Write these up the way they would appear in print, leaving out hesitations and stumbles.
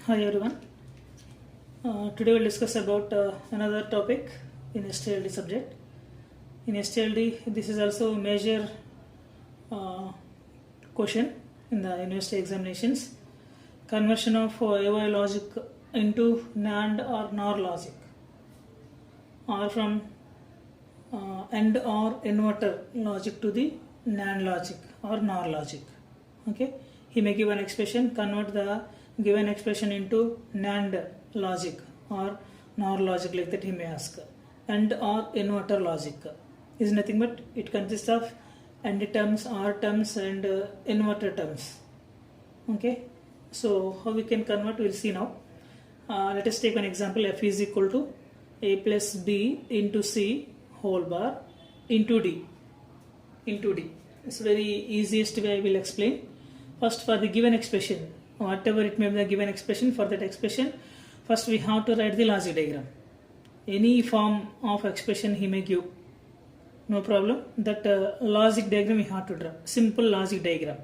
Hi everyone. Today we'll discuss about another topic in STLD subject. In STLD, this is also a major question in the university examinations. Conversion of AY logic into NAND or NOR logic, or from AND or inverter logic to the NAND logic or NOR logic. Okay, he may give an expression, convert the given expression into NAND logic or NOR logic, like that he may ask. AND or inverter logic is nothing but it consists of AND terms, OR terms and inverter terms. Okay, so how we can convert, we'll see now. Let us take an example. F is equal to A plus B into C whole bar into D. It's very easiest way I will explain. First, for the given expression, whatever it may be the given expression, for that expression, first we have to write the logic diagram. Any form of expression he may give, no problem. That logic diagram we have to draw. Simple logic diagram.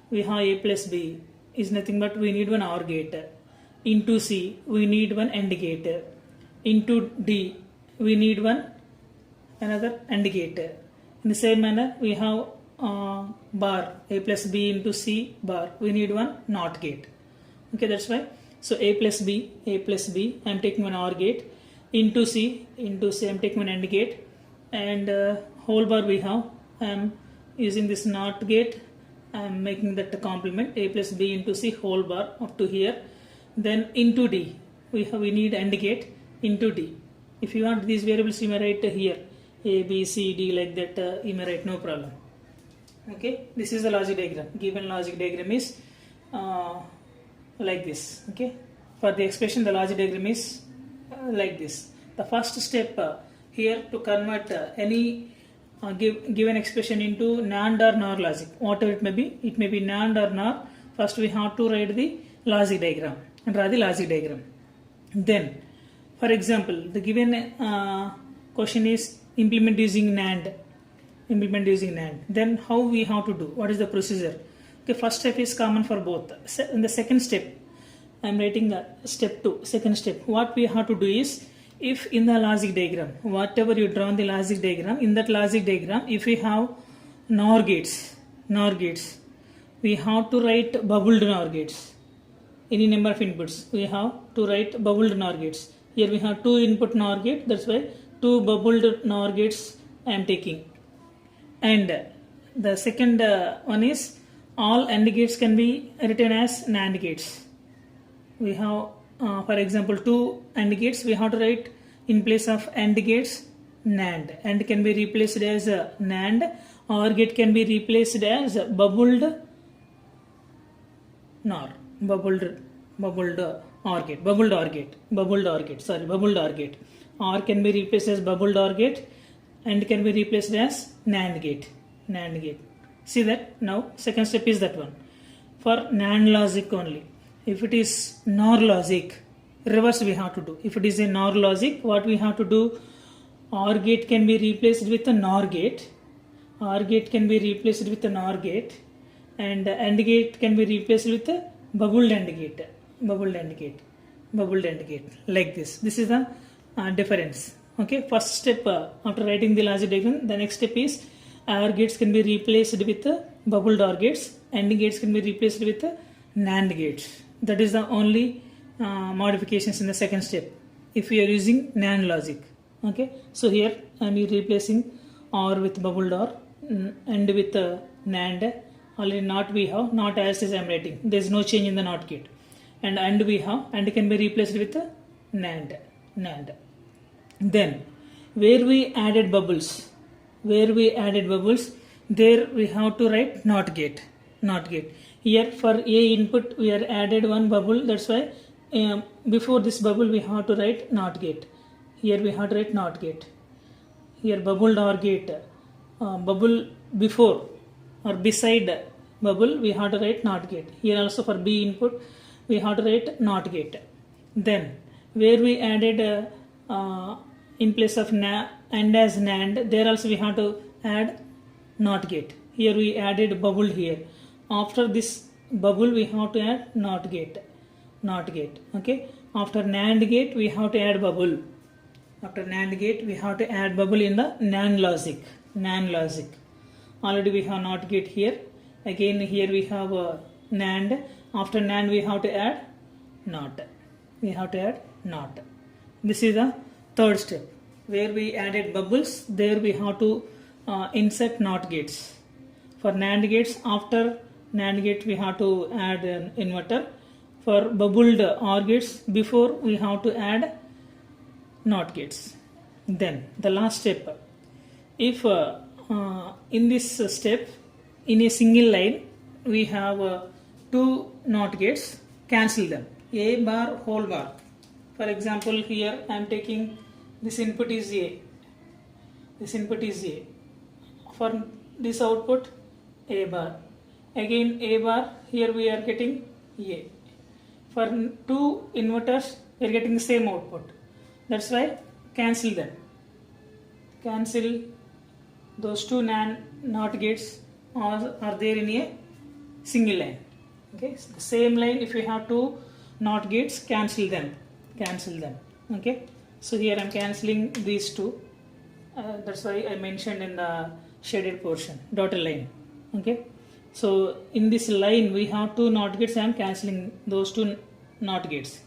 We have A plus B is nothing but we need one OR gate. Into C we need one AND gate. Into D we need one another AND gate. In the same manner we have bar A plus B into C bar, we need one NOT gate. Okay, that's why. So A plus B, I am taking one OR gate. Into C, I am taking one AND gate. And whole bar we have, I am using this NOT gate, I am making that complement A plus B into C whole bar up to here. Then into D, we need AND gate into D. If you want these variables, you may write here A, B, C, D, like that, you may write, no problem. Okay, this is the logic diagram. Given logic diagram is like this. Okay, for the expression the logic diagram is like this. The first step here to convert any given expression into NAND or NOR logic, whatever it may be NAND or NOR. First we have to write the logic diagram and draw the logic diagram. Then, for example, the given question is implement using NAND. Then how we have to do? What is the procedure? Okay, first step is common for both. In the second step, I am writing step 2. Second step, what we have to do is, if in the logic diagram, whatever you draw in the logic diagram, in that logic diagram, if we have NOR gates, we have to write bubbled NOR gates. Any number of inputs, we have to write bubbled NOR gates. Here we have 2 input NOR gate, that's why 2 bubbled NOR gates I am taking. And the second one is all AND gates can be written as NAND gates. We have, for example, 2 AND gates. We have to write in place of AND gates NAND. AND can be replaced as NAND. OR gate can be replaced as bubbled NOR. Bubbled OR gate. OR can be replaced as bubbled OR gate. And can be replaced as NAND gate. See that? Now second step is that one. For NAND logic only. If it is NOR logic, reverse we have to do. If it is a NOR logic, what we have to do? OR gate can be replaced with a NOR gate. OR gate can be replaced with a NOR gate. And AND gate can be replaced with a bubbled AND gate. Like this. This is the difference. Okay, first step after writing the logic diagram, the next step is OR gates can be replaced with bubbled OR gates, AND gates can be replaced with NAND gates. That is the only modifications in the second step if we are using NAND logic. Okay, so here I am replacing OR with bubbled OR, AND with NAND. Only NOT we have, NOT as is I am writing. There is no change in the NOT gate. And AND we have, AND can be replaced with NAND. Then, where we added bubbles, there we have to write NOT gate. Here for A input we are added one bubble, that's why before this bubble we have to write NOT gate. Here we have to write NOT gate. Here bubbled OR gate, bubble before or beside bubble we have to write NOT gate. Here also for B input we have to write NOT gate. Then, where we added in place of AND as NAND, there also we have to add NOT gate. Here we added bubble here. After this bubble we have to add NOT gate. not gate. Okay, after NAND gate we have to add bubble. After NAND gate we have to add bubble in the NAND logic. NAND logic. Already we have NOT gate here. Again here we have NAND. After NAND we have to add NOT. We have to add NOT. This is the third step. Where we added bubbles, there we have to insert NOT gates. For NAND gates, after NAND gate we have to add an inverter. For bubbled OR gates, before we have to add NOT gates. Then the last step. If in this step, in a single line, we have two NOT gates, cancel them. A bar, whole bar. For example, here I am taking this input is A. This input is A. For this output, A bar. Again A bar, here we are getting A. For two inverters, we are getting the same output. That's why cancel them. Cancel those two NOT gates are there in a single line. Okay, so the same line, if you have two NOT gates, cancel them. Cancel them. Okay, so here I am cancelling these two. That's why I mentioned in the shaded portion, dotted line. Okay, so in this line we have two NOT gates. I am cancelling those two NOT gates.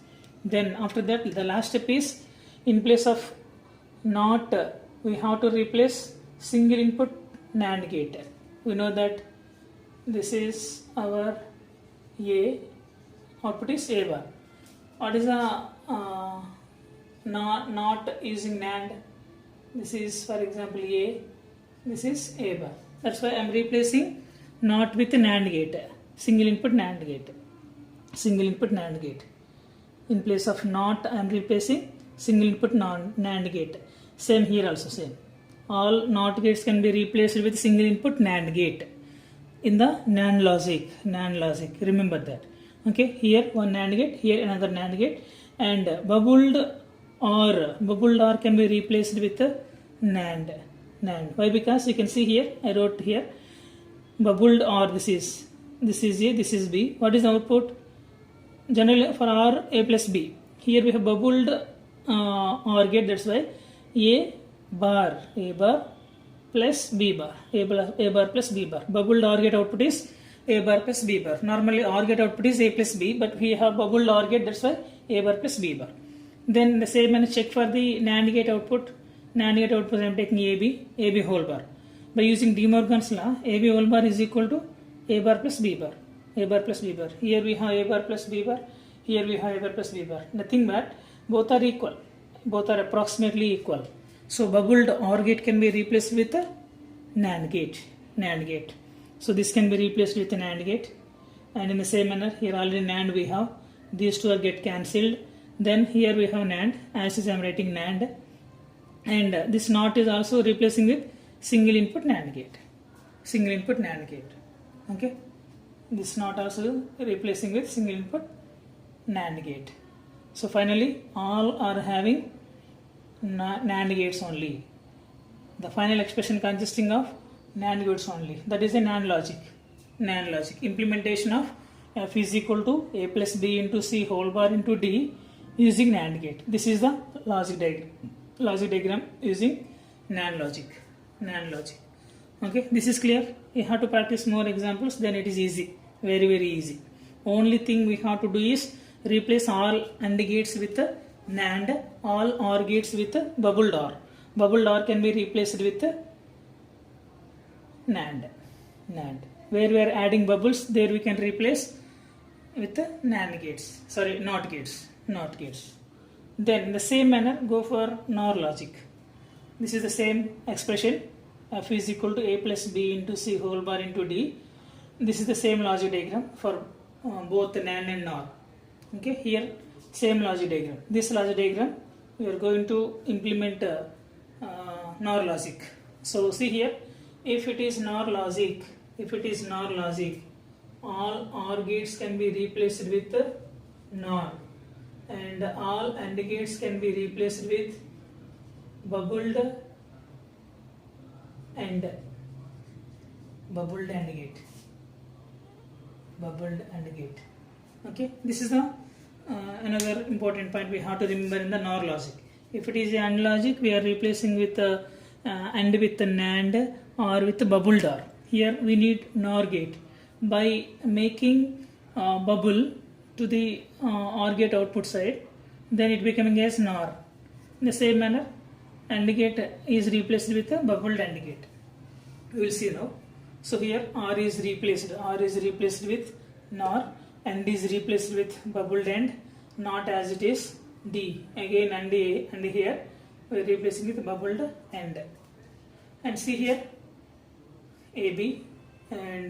Then after that, the last step is, in place of NOT, we have to replace single input NAND gate. We know that this is our A, output is A bar. What is the not using NAND? This is, for example, A, this is A bar. That's why I am replacing NOT with NAND gate, single input NAND gate. Single input NAND gate. In place of NOT, I am replacing single input NAND gate. Same here also, same. All NOT gates can be replaced with single input NAND gate in the NAND logic. NAND logic, remember that. Okay, here one NAND gate, here another NAND gate, and bubbled OR can be replaced with NAND. Why? Because you can see here, I wrote here, bubbled OR, this is A, this is B. What is the output? Generally for OR, A plus B. Here we have bubbled OR gate, that's why A bar plus B bar, A bar plus B bar. Bubbled OR gate output is A bar plus B bar. Normally OR gate output is A plus B, but we have bubbled OR gate, that's why A bar plus B bar. Then the same and check for the NAND gate output. NAND gate output I am taking AB whole bar. By using De Morgan's law, AB whole bar is equal to A bar plus B bar. A bar plus B bar. Here we have A bar plus B bar. Here we have A bar plus B bar. Nothing but both are equal. Both are approximately equal. So bubbled OR gate can be replaced with a NAND gate. So this can be replaced with a NAND gate. And in the same manner, here already NAND we have. These two are get cancelled. Then here we have NAND. As is I am writing NAND. And this NOT is also replacing with single input NAND gate. Single input NAND gate. Okay. This NOT also replacing with single input NAND gate. So finally, all are having NAND gates only. The final expression consisting of NAND gates only. That is a NAND logic. NAND logic. Implementation of F is equal to A plus B into C whole bar into D using NAND gate. This is the logic diagram. Logic diagram using NAND logic. NAND logic. Okay, this is clear. You have to practice more examples, then it is easy. Very, very easy. Only thing we have to do is replace all AND gates with NAND, all OR gates with bubbled OR. Bubbled OR can be replaced with NAND. Where we are adding bubbles, there we can replace with NAND gates. Sorry, NOT gates. Then in the same manner, go for NOR logic. This is the same expression. F is equal to A plus B into C whole bar into D. This is the same logic diagram for both NAND and NOR. Okay, here same logic diagram. This logic diagram we are going to implement NOR logic. So see here, if it is NOR logic, all OR gates can be replaced with NOR, and all AND gates can be replaced with bubbled AND gate. Okay, this is the another important point we have to remember in the NOR logic. If it is a AND logic, we are replacing with AND with NAND or with bubbled OR. Here we need NOR gate. By making bubble to the OR gate output side, then it becoming as NOR. In the same manner, AND gate is replaced with a bubbled AND gate. We will see now. So here R is replaced with NOR, AND is replaced with bubbled AND, not as it is D. Again AND A, and here we are replacing with bubbled AND. And see here AB and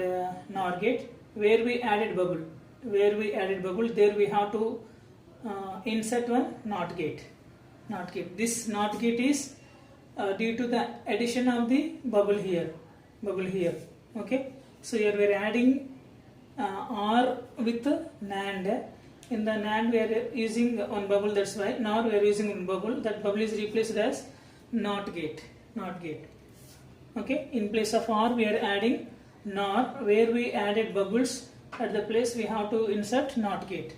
NOR gate, where we added bubble, there we have to insert one NOT gate. This NOT gate is due to the addition of the bubble here. Okay, so here we are adding OR with NAND. In the NAND we are using one bubble, that's why NOR we are using one bubble. That bubble is replaced as NOT gate. Okay, in place of OR we are adding NOR, where we added bubbles. At the place we have to insert NOT gate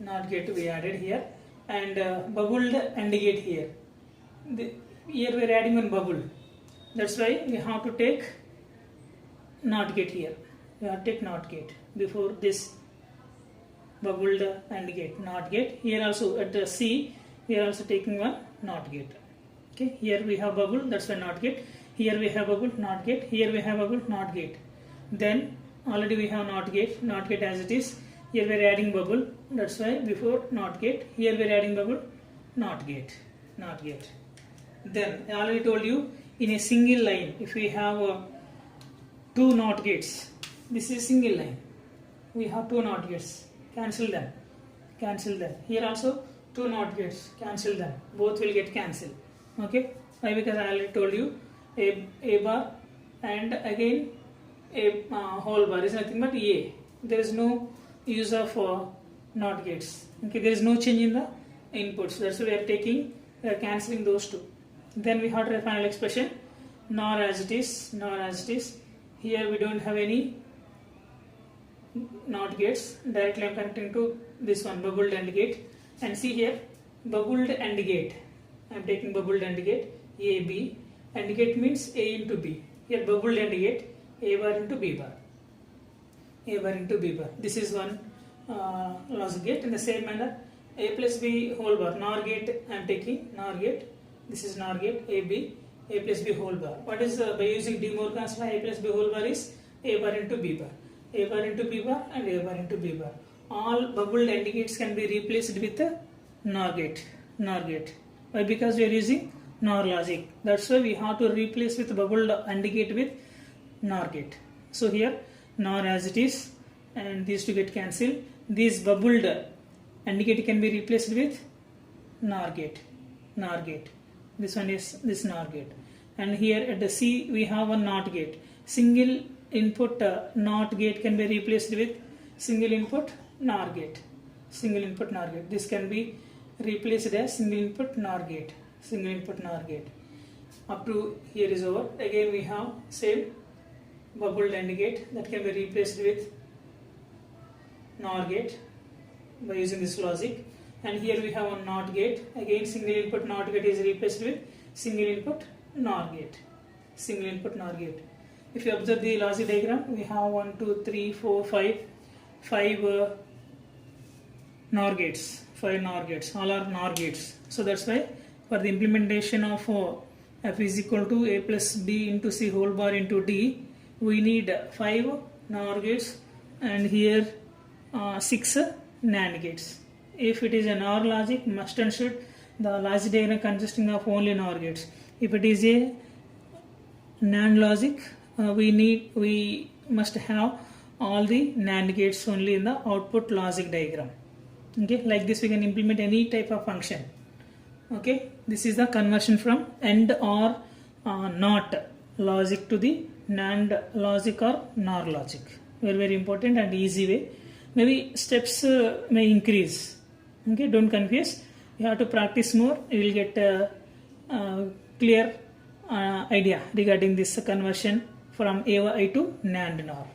we added here, and bubbled AND gate here. Here we are adding one bubble, that's why we have to take NOT gate here. We have to take NOT gate before this bubbled AND gate, NOT gate. Here also at the C we are also taking one NOT gate. Okay, here we have bubble, that's why NOT gate. Here we have bubble, NOT gate. Here we have bubble, NOT gate. Then already we have NOT gate as it is. Here we are adding bubble, that's why before NOT gate. Here we are adding bubble, NOT gate. Then I already told you, in a single line, if we have two NOT gates, this is single line. We have two NOT gates. Cancel them. Here also two NOT gates. Cancel them. Both will get cancelled. Okay. Why? Because I already told you a bar and again a whole bar is nothing but A. There is no use of NOT gates. Okay. There is no change in the inputs. That's why we are cancelling those two. Then we have the final expression NOR as it is. Here we don't have any NOT gates. Directly I am connecting to this one, bubbled AND gate. And see here, bubbled AND gate. I am taking bubbled AND gate, A, B. AND gate means A into B. Here bubbled AND gate, A bar into B bar. This is one logic gate. In the same manner, A plus B whole bar, NOR gate I am taking, NOR gate. This is NOR gate, A, B, A plus B whole bar. What is by using De Morgan's law, A plus B whole bar is A bar into B bar. A bar into B bar and A bar into B bar. All bubbled AND gates can be replaced with a NOR gate. Why? Because we are using NOR logic. That's why we have to replace with bubbled AND gate with NOR gate. So here NOR as it is, and these two get cancelled. This bubbled AND gate can be replaced with NOR gate. This one is this NOR gate. And here at the C we have one NOT gate. Single input NOT gate can be replaced with single input NOR gate. This can be replaced as single input NOR gate. Up to here is over. Again we have same bubbled AND gate that can be replaced with NOR gate by using this logic. And here we have one NOT gate. Again single input NOT gate is replaced with single input NOR gate. If you observe the logic diagram, we have 1, 2, 3, 4, 5 NOR gates. 5 NOR gates. All are NOR gates. So that's why for the implementation of F is equal to A plus B into C whole bar into D, we need 5 NOR gates and here 6 NAND gates. If it is a NOR logic, must and should the logic diagram consisting of only NOR gates. If it is a NAND logic, we must have all the NAND gates only in the output logic diagram. Okay, like this we can implement any type of function. Okay, this is the conversion from AND or NOT logic to the NAND logic or NOR logic. Very important and easy way. Maybe steps may increase. Okay, don't confuse. You have to practice more. You will get a clear idea regarding this conversion from AY to NAND NOR.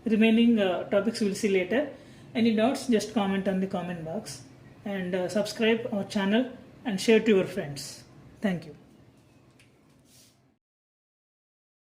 Remaining topics we will see later. Any doubts, just comment on the comment box, and subscribe our channel and share to your friends. Thank you.